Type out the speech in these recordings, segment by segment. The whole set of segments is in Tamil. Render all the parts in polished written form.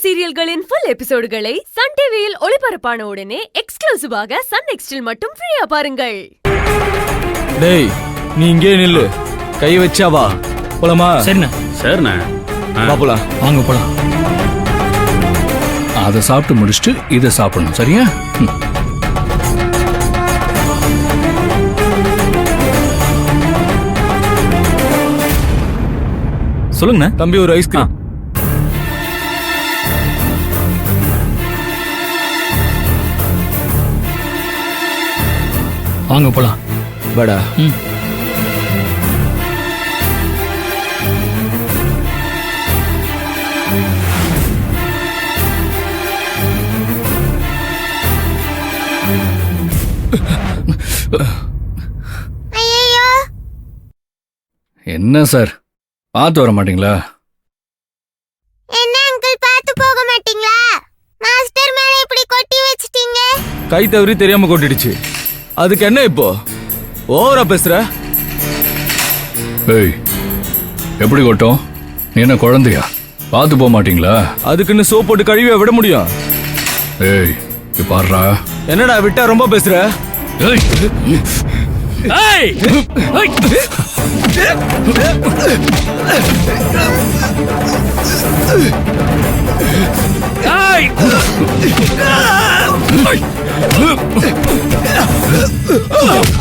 சீரியல்களின் ஃபுல் எபிசோடுகளை சன் டிவியில் ஒளிபரப்பான உடனே எக்ஸ்க்ளூசிவாக சன் நெக்ஸ்டில் மட்டும் ஃப்ரீயா பாருங்கள். டேய் நீ இங்கே நில்லு, கை வச்சா வா. போலாமா? சரிண்ணா. சரிண்ணா, வா போலாம். வாங்க போலாம். அதை சாப்பிட்டு முடிச்சுட்டு இதை சாப்பிடணும், சரியா? சொல்லுங்கண்ணா. தம்பி ஒரு ஐஸ்கிரீம். வாங்க போலாம். வாடா. என்ன சார், பார்த்து வர மாட்டீங்களா? என்ன அங்கிள், பார்த்து போக மாட்டீங்களா? மாஸ்டர் மேல இப்படி கொட்டி வச்சிட்டீங்க. கை தவறி தெரியாம கொட்டிடுச்சு, அதுக்கு என்ன இப்போ ஓவரா பேசுற? ஏய், எப்படி கொட்டும்? நீ என்ன குழந்தையா? பார்த்து போக மாட்டீங்களா? அதுக்குன்னு சோப் போட்டு கழுவியா விட முடியும்? ஏய், இப்ப பாருடா. என்னடா விட்டா ரொம்ப பேசுற? ஏய் ஏய்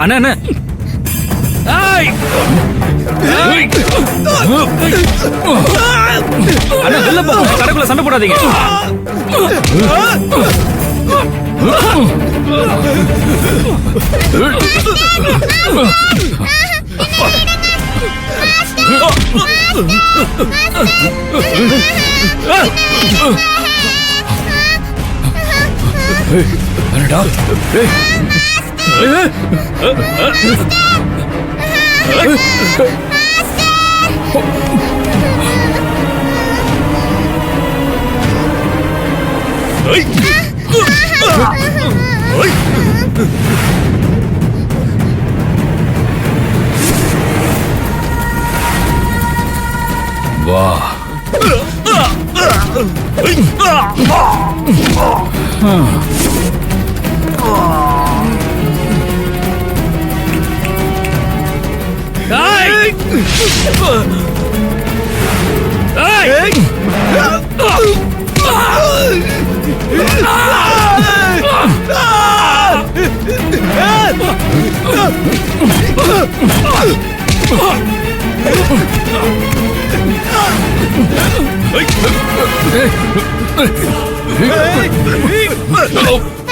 அண்ணா அண்ணா. அண்ணா வெளில போ, கடைக்குள்ள சண்டை போடாதீங்க. வா.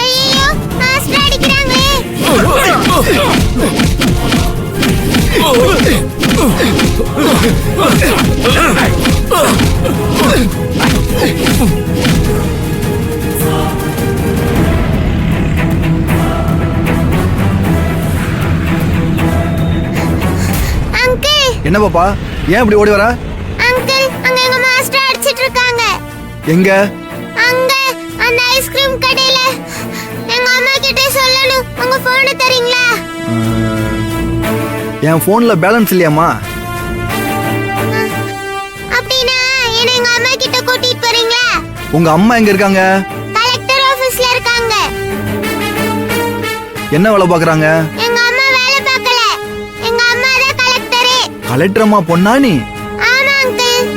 ஐயோ, மாஸ்டர் அடிக்கிறாங்க. அங்கிள். என்ன பாப்பா, ஏன் இப்படி ஓடி வர? அங்கிள், அங்க எங்க மாஸ்டர் அடிச்சிட்டு இருக்காங்க. எங்க? அங்க அந்த ஐஸ்கிரீம் கடையில. எங்க அம்மா கிட்ட சொல்லணும். உங்க போன் தரீங்களா? என் போன்ல பேலன்ஸ் இல்லையாம்மா? அப்படினா என்ன எங்க அம்மா கிட்ட கூட்டிட்டு போறீங்களா? உங்க அம்மா எங்க இருக்காங்க? கலெக்டர் ஆபீஸ்ல இருக்காங்க. என்ன வேலை பாக்குறாங்க? எங்க அம்மா வேலை பார்க்கல. எங்க அம்மா தான் கலெக்டரே. கலெக்டர் அம்மா பொண்ணா நீ? ஆமா அங்கிள்.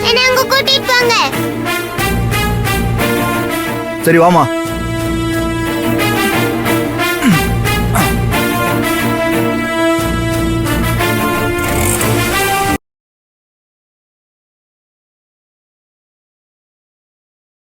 என்ன அங்க கூட்டிட்டு போங்க. சரி வாமா.